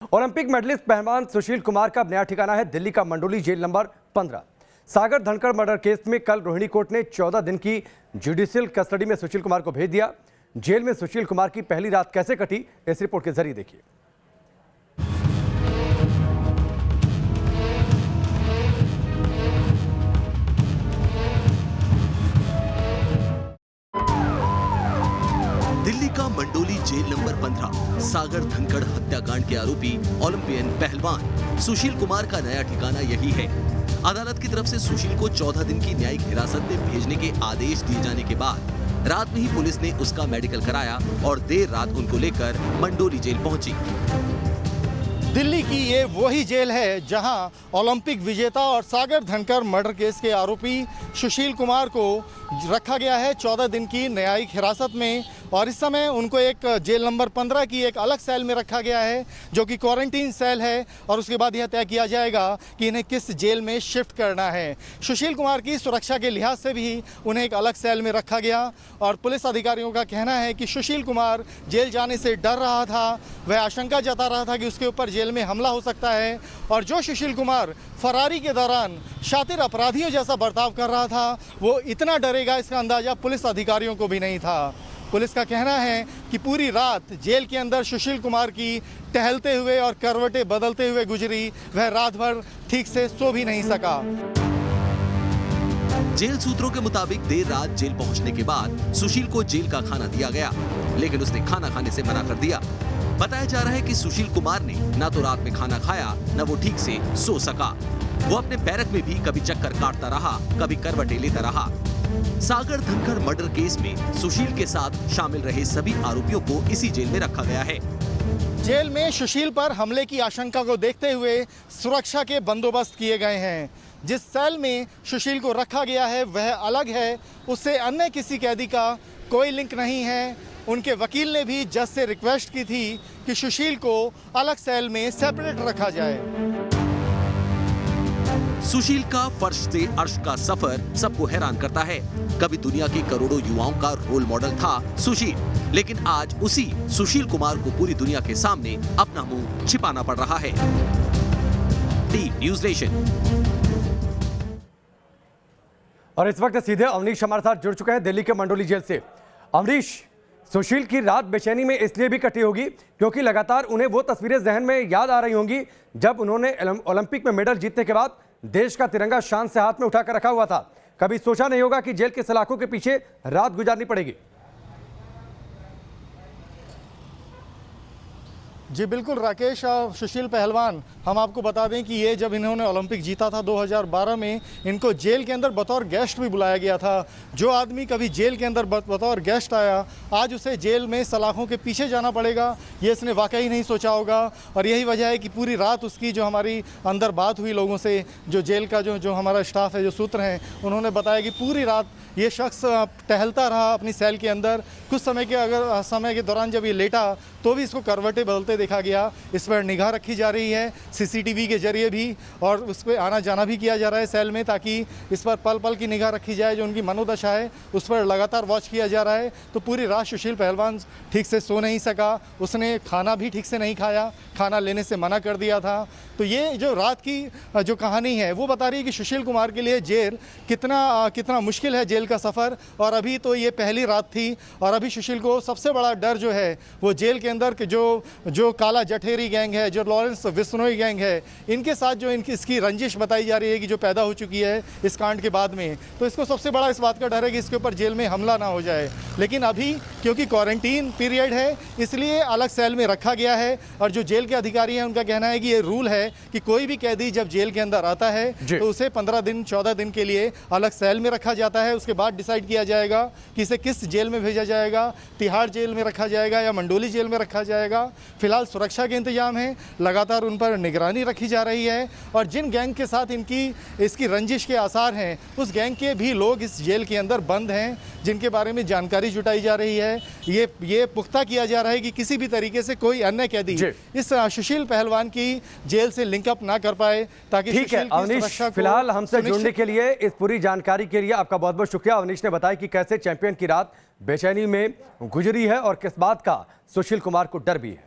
Olympic medallist पहलवान सुशील कुमार का नया ठिकाना है दिल्ली का मंडोली जेल नंबर 15। सागर धनखड़ मर्डर केस में कल रोहिणी कोर्ट ने 14 दिन की जुडिशियल कस्टडी में सुशील कुमार को भेज दिया। जेल में सुशील कुमार की पहली रात कैसे कटी, इस रिपोर्ट के जरिए देखिए। दिल्ली का मंडोली जेल नंबर 15 सागर धनखड़ हत्याकांड के आरोपी ओलंपियन पहलवान सुशील कुमार का नया ठिकाना यही है। अदालत की तरफ से सुशील को 14 दिन की न्यायिक हिरासत में भेजने के आदेश दिए जाने के बाद रात में ही पुलिस ने उसका मेडिकल कराया और देर रात उनको लेकर मंडोली जेल पहुंची। दिल्ली की ये वही जेल है जहां ओलंपिक विजेता और सागर धनखड़ मर्डर केस के आरोपी सुशील कुमार को रखा गया है 14 दिन की न्यायिक हिरासत में, और इस समय उनको एक जेल नंबर 15 की एक अलग सेल में रखा गया है जो कि क्वारंटीन सेल है, और उसके बाद यह तय किया जाएगा कि इन्हें किस जेल में शिफ्ट करना है। सुशील कुमार की सुरक्षा के लिहाज से भी उन्हें एक अलग सेल में रखा गया, और पुलिस अधिकारियों का कहना है कि सुशील कुमार जेल जाने से डर रहा था। वह आशंका जता रहा था कि उसके ऊपर जेल में हमला हो सकता है, और जो सुशील कुमार फरारी के दौरान शातिर अपराधियों जैसा बर्ताव कर रहा था वो इतना डरेगा इसका अंदाजा पुलिस अधिकारियों को भी नहीं था। पुलिस का कहना है कि पूरी रात जेल के अंदर सुशील कुमार की टहलते हुए और करवटें बदलते हुए गुजरी। वह रात भर ठीक से सो भी नहीं सका। जेल सूत्रों के मुताबिक देर रात जेल पहुंचने के बाद सुशील को जेल का खाना दिया गया, लेकिन उसने खाना खाने से मना कर दिया। बताया जा रहा है कि सुशील कुमार ने न तो रात में खाना खाया न वो ठीक से सो सका। वो अपने बैरक में भी कभी चक्कर काटता रहा, कभी करवटें लेता रहा। सागर धनखड़ मर्डर केस में सुशील के साथ शामिल रहे सभी आरोपियों को इसी जेल में रखा गया है। जेल में सुशील पर हमले की आशंका को देखते हुए सुरक्षा के बंदोबस्त किए गए हैं। जिस सेल में सुशील को रखा गया है वह अलग है, उससे अन्य किसी कैदी का कोई लिंक नहीं है। उनके वकील ने भी जज से रिक्वेस्ट की थी कि सुशील को अलग सेल में सेपरेट रखा जाए। सुशील का फर्श से अर्श का सफर सबको हैरान करता है। कभी दुनिया के करोड़ों युवाओं का रोल मॉडल था सुशील, लेकिन आज उसी सुशील कुमार को पूरी दुनिया के सामने अपना मुंह छिपाना पड़ रहा है। T news nation. और इस वक्त सीधे अवनीश हमारे साथ जुड़ चुके हैं दिल्ली के मंडोली जेल से। अवनीश, सुशील की रात बेचैनी में इसलिए भी कटी होगी क्योंकि लगातार उन्हें वो तस्वीरें जहन में याद आ रही होंगी जब उन्होंने ओलंपिक में मेडल जीतने के बाद देश का तिरंगा शान से हाथ में उठाकर रखा हुआ था। कभी सोचा नहीं होगा कि जेल के सलाखों के पीछे रात गुजारनी पड़ेगी। जी बिल्कुल राकेश। सुशील पहलवान, हम आपको बता दें कि ये जब इन्होंने ओलंपिक जीता था 2012 में, इनको जेल के अंदर बतौर गेस्ट भी बुलाया गया था। जो आदमी कभी जेल के अंदर बतौर गेस्ट आया, आज उसे जेल में सलाखों के पीछे जाना पड़ेगा, ये इसने वाकई नहीं सोचा होगा। और यही वजह है कि पूरी रात उसकी जो हमारी अंदर बात हुई लोगों से, जो जेल का जो हमारा स्टाफ है, जो सूत्र हैं, उन्होंने बताया कि पूरी रात ये शख्स टहलता रहा अपनी सेल के अंदर। कुछ समय के दौरान जब ये लेटा तो भी इसको करवटें बदलते देखा गया। इस पर निगाह रखी जा रही है सीसीटीवी के जरिए भी, और उस पर आना जाना भी किया जा रहा है सेल में, ताकि इस पर पल पल की निगाह रखी जाए। जो उनकी मनोदशा है उस पर लगातार वॉच किया जा रहा है। तो पूरी रात सुशील पहलवान ठीक से सो नहीं सका, उसने खाना भी ठीक से नहीं खाया, खाना लेने से मना कर दिया था। तो ये जो रात की जो कहानी है वो बता रही है कि सुशील कुमार के लिए जेल कितना मुश्किल है, जेल का सफ़र। और अभी तो ये पहली रात थी, और अभी सुशील को सबसे बड़ा डर जो है वो जेल के अंदर के जो काला जठेरी गैंग है, जो लॉरेंस बिश्नोई गैंग है, इनके साथ जो इसकी रंजिश बताई जा रही है कि जो पैदा हो चुकी है इस कांड के बाद में, तो इसको सबसे बड़ा इस बात का डर है कि इसके ऊपर जेल में हमला ना हो जाए। लेकिन अभी क्योंकि क्वारंटीन पीरियड है इसलिए अलग सेल में रखा गया है। और जो जेल के अधिकारी हैं उनका कहना है कि ये रूल है कि कोई भी कैदी जब जेल के अंदर आता है तो उसे 15 दिन 14 दिन के लिए अलग सेल में रखा जाता है। उसके बाद डिसाइड किया जाएगा कि इसे किस जेल में भेजा जाएगा, तिहाड़ जेल में रखा जाएगा या मंडोली जेल में रखा जाएगा। फिलहाल सुरक्षा के इंतजाम हैं, लगातार उन पर निगरानी रखी जा रही है, और जिन गैंग के साथ इसकी रंजिश के आसार हैं उस गैंग के भी लोग इस जेल के अंदर बंद हैं, जिनके बारे में जानकारी जुटाई जा रही है। ये पुख्ता किया जा रहा है कि किसी भी तरीके से कोई अन्य कैदी इस सुशील पहलवान की जेल से लिंकअप ना कर पाए, ताकि ठीक है अवनीश, फिलहाल हमसे जुड़ने के लिए, इस पूरी जानकारी के लिए आपका बहुत बहुत शुक्रिया। अवनीश ने बताया कि कैसे चैंपियन की रात बेचैनी में गुजरी है और किस बात का सुशील कुमार को डर भी है।